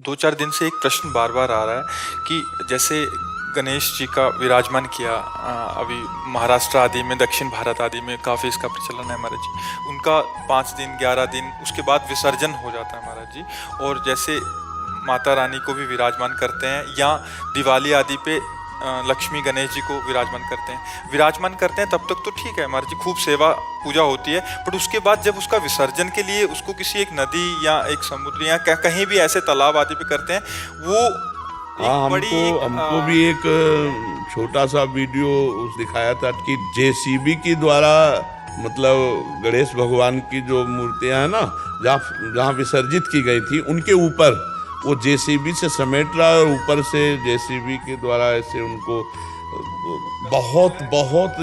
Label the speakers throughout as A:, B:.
A: 2-4 दिन से एक प्रश्न बार-बार आ रहा है कि जैसे गणेश जी का विराजमान किया अभी महाराष्ट्र आदि में, दक्षिण भारत आदि में काफ़ी इसका प्रचलन है महाराज जी। उनका 5 दिन, 11 दिन उसके बाद विसर्जन हो जाता है महाराज जी। और जैसे माता रानी को भी विराजमान करते हैं या दिवाली आदि पे लक्ष्मी गणेश जी को विराजमान करते हैं तब तक तो ठीक है महाराज जी, खूब सेवा पूजा होती है। बट उसके बाद जब उसका विसर्जन के लिए उसको किसी एक नदी या एक समुद्र या कहीं भी ऐसे तालाब आदि पे करते हैं, वो
B: हाँ, हमको भी एक छोटा सा वीडियो दिखाया था कि जेसीबी के द्वारा मतलब गणेश भगवान की जो मूर्तियां हैं ना, जहाँ विसर्जित की गई थी उनके ऊपर वो जेसीबी से समेट रहा है और ऊपर से जेसीबी के द्वारा ऐसे उनको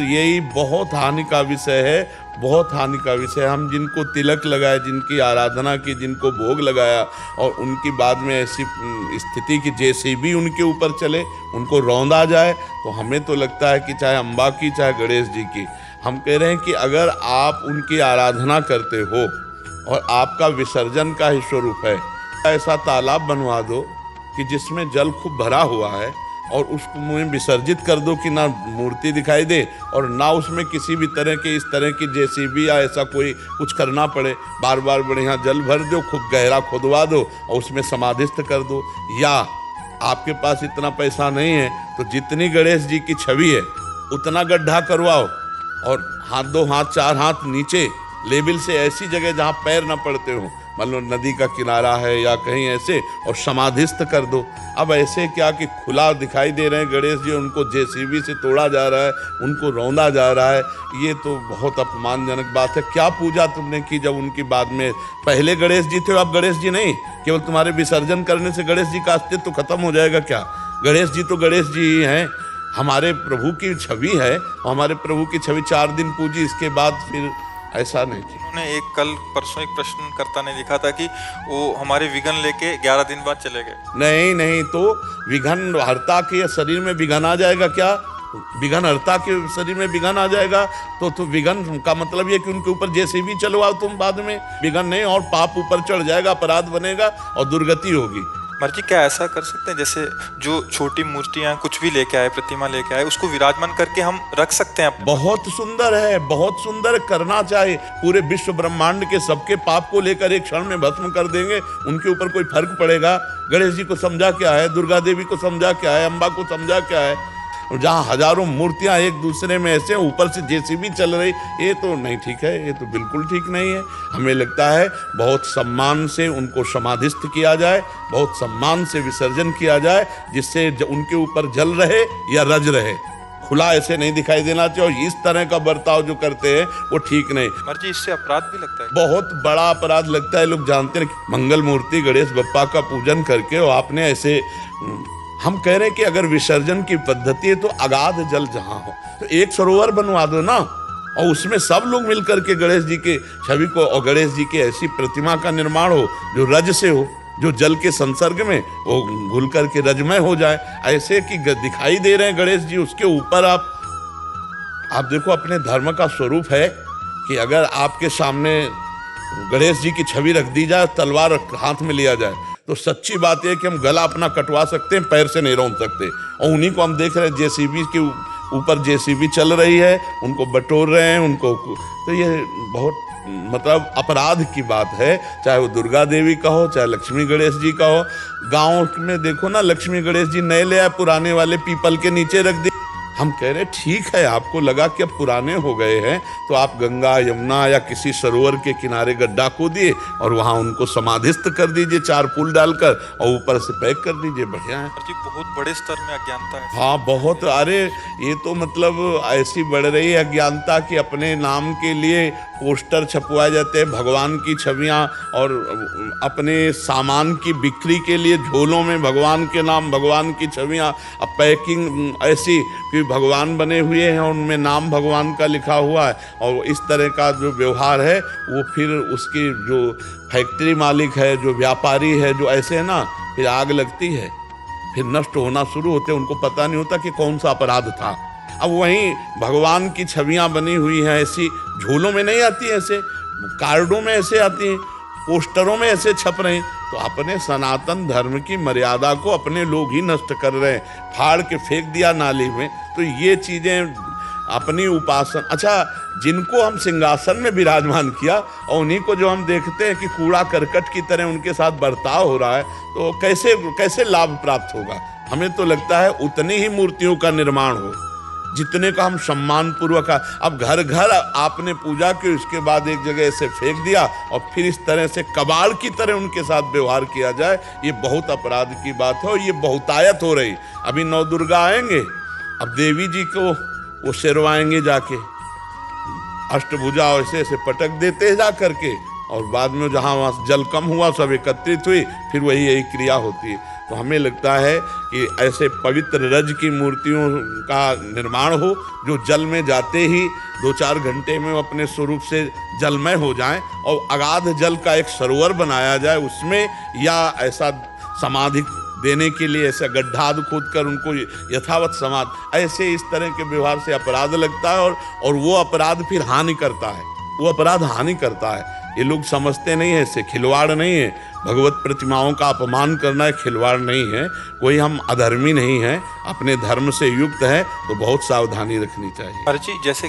B: यही बहुत हानि का विषय है, बहुत हानि का विषय। हम जिनको तिलक लगाए, जिनकी आराधना की, जिनको भोग लगाया और उनकी बाद में ऐसी स्थिति कि जेसीबी उनके ऊपर चले, उनको रौंदा जाए, तो हमें तो लगता है कि चाहे अम्बा की चाहे गणेश जी की, हम कह रहे हैं कि अगर आप उनकी आराधना करते हो और आपका विसर्जन का ही स्वरूप है, ऐसा तालाब बनवा दो कि जिसमें जल खूब भरा हुआ है और उसको में विसर्जित कर दो कि ना मूर्ति दिखाई दे और ना उसमें किसी भी तरह के इस तरह की जेसीबी या ऐसा कोई कुछ करना पड़े। बार बार बढ़िया जल भर दो, खूब गहरा खुदवा दो और उसमें समाधिस्थ कर दो। या आपके पास इतना पैसा नहीं है तो जितनी गणेश जी की छवि है उतना गड्ढा करवाओ और हाथ 2 हाथ 4 हाथ नीचे लेवल से ऐसी जगह जहाँ पैर न पड़ते हो, मान लो नदी का किनारा है या कहीं ऐसे, और समाधिस्थ कर दो। अब ऐसे क्या कि खुला दिखाई दे रहे हैं गणेश जी, उनको जेसीबी से तोड़ा जा रहा है, उनको रौंदा जा रहा है, ये तो बहुत अपमानजनक बात है। क्या पूजा तुमने की जब उनकी बाद में पहले गणेश जी थे, अब गणेश जी नहीं? केवल तुम्हारे विसर्जन करने से गणेश जी का अस्तित्व खत्म हो जाएगा क्या? गणेश जी तो गणेश जी ही हैं, हमारे प्रभु की छवि है, हमारे प्रभु की छवि 4 दिन पूजी, इसके बाद फिर ऐसा नहीं थी।
A: उन्होंने एक कल परसों एक प्रश्नकर्ता ने लिखा था कि वो हमारे विघ्न लेके 11 दिन बाद चले गए।
B: नहीं, तो विघ्न हर्ता के शरीर में विघ्न आ जाएगा क्या? विघ्न हर्ता के शरीर में विघ्न आ जाएगा तो विघ्न का मतलब ये कि उनके ऊपर जैसे भी चलवाओ तुम, बाद में विघ्न नहीं और पाप ऊपर चढ़ जाएगा, अपराध बनेगा और दुर्गति होगी।
A: महाराज जी क्या ऐसा कर सकते हैं जैसे जो छोटी मूर्तियां कुछ भी लेके आए, प्रतिमा लेके आए, उसको विराजमान करके हम रख सकते हैं?
B: बहुत सुंदर है, बहुत सुंदर करना चाहिए। पूरे विश्व ब्रह्मांड के सबके पाप को लेकर एक क्षण में भस्म कर देंगे, उनके ऊपर कोई फर्क पड़ेगा? गणेश जी को समझा क्या है, दुर्गा देवी को समझा क्या है, अम्बा को समझा क्या है? जहाँ हजारों मूर्तियां एक दूसरे में ऐसे ऊपर से जेसीबी चल रही, ये तो नहीं ठीक है, ये तो बिल्कुल ठीक नहीं है। हमें लगता है बहुत सम्मान से उनको समाधिस्थ किया जाए, बहुत सम्मान से विसर्जन किया जाए, जिससे उनके ऊपर जल रहे या रज रहे, खुला ऐसे नहीं दिखाई देना चाहिए। और इस तरह का बर्ताव जो करते हैं वो ठीक नहीं।
A: महाराज जी इससे अपराध भी लगता है?
B: बहुत बड़ा अपराध लगता है। लोग जानते हैं मंगल मूर्ति गणेश बप्पा का पूजन करके और आपने ऐसे, हम कह रहे हैं कि अगर विसर्जन की पद्धति है तो अगाध जल जहां हो तो एक सरोवर बनवा दो ना, और उसमें सब लोग मिलकर के गणेश जी के छवि को और गणेश जी की ऐसी प्रतिमा का निर्माण हो जो रज से हो, जो जल के संसर्ग में वो घुल करके रजमय हो जाए। ऐसे कि दिखाई दे रहे हैं गणेश जी, उसके ऊपर आप देखो अपने धर्म का स्वरूप है कि अगर आपके सामने गणेश जी की छवि रख दी जाए, तलवार हाथ में लिया जाए, तो सच्ची बात है कि हम गला अपना कटवा सकते हैं, पैर से नहीं रौंद सकते। और उन्हीं को हम देख रहे हैं, जेसीबी के ऊपर जेसीबी चल रही है, उनको बटोर रहे हैं उनको। तो ये बहुत मतलब अपराध की बात है, चाहे वो दुर्गा देवी का हो, चाहे लक्ष्मी गणेश जी का हो। गाँव में देखो ना, लक्ष्मी गणेश जी नए ले आए, पुराने वाले पीपल के नीचे रख दिए। हम कह रहे ठीक है, आपको लगा कि अब पुराने हो गए हैं तो आप गंगा यमुना या किसी सरोवर के किनारे गड्ढा खोदिए और वहाँ उनको समाधिस्थ कर दीजिए, 4 फूल डालकर, और ऊपर से पैक कर दीजिए, बढ़िया है।
A: जी बहुत बड़े स्तर में अज्ञानता है।
B: हाँ बहुत, अरे ये तो मतलब ऐसी बढ़ रही है अज्ञानता कि अपने नाम के लिए पोस्टर छपवाए जाते हैं, भगवान की छवियाँ, और अपने सामान की बिक्री के लिए झोलों में भगवान के नाम, भगवान की छवियाँ, अब पैकिंग ऐसी कि भगवान बने हुए हैं, उनमें नाम भगवान का लिखा हुआ है। और इस तरह का जो व्यवहार है वो फिर उसकी जो फैक्ट्री मालिक है, जो व्यापारी है, जो ऐसे है ना, फिर आग लगती है, फिर नष्ट होना शुरू होते हैं, उनको पता नहीं होता कि कौन सा अपराध था। अब वहीं भगवान की छवियां बनी हुई हैं, ऐसी झोलों में नहीं आती, ऐसे कार्डों में ऐसे आती हैं, पोस्टरों में ऐसे छप रहे हैं, तो अपने सनातन धर्म की मर्यादा को अपने लोग ही नष्ट कर रहे हैं, फाड़ के फेंक दिया नाली में। तो ये चीज़ें अपनी उपासना, अच्छा जिनको हम सिंहासन में विराजमान किया और उन्हीं को जो हम देखते हैं कि कूड़ा करकट की तरह उनके साथ बर्ताव हो रहा है, तो कैसे कैसे लाभ प्राप्त होगा। हमें तो लगता है उतनी ही मूर्तियों का निर्माण हो जितने का हम सम्मान पूर्वक। अब घर घर आपने पूजा की, उसके बाद एक जगह से फेंक दिया और फिर इस तरह से कबाड़ की तरह उनके साथ व्यवहार किया जाए, ये बहुत अपराध की बात है और ये बहुतायत हो रही। अभी नौ दुर्गा आएंगे, अब देवी जी को वो शेरवाएंगे जाके, अष्टभुजा ऐसे ऐसे पटक देते हैं जा करके, और बाद में जहाँ वहाँ जल कम हुआ सब एकत्रित हुई, फिर वही यही क्रिया होती है। तो हमें लगता है कि ऐसे पवित्र रज की मूर्तियों का निर्माण हो जो जल में जाते ही 2-4 घंटे में अपने स्वरूप से जलमय हो जाएं, और अगाध जल का एक सरोवर बनाया जाए उसमें, या ऐसा समाधि देने के लिए ऐसा गड्ढा खोद कर उनको यथावत समाधि, ऐसे इस तरह के व्यवहार से अपराध लगता है, और वो अपराध फिर हानि करता है, वो अपराध हानि करता है। ये लोग समझते नहीं है, इससे खिलवाड़ नहीं है। भगवत प्रतिमाओं का अपमान करना खिलवाड़ नहीं है, कोई हम अधर्मी नहीं है, अपने धर्म से युक्त है, तो बहुत सावधानी रखनी चाहिए।
A: महाराज जी, जैसे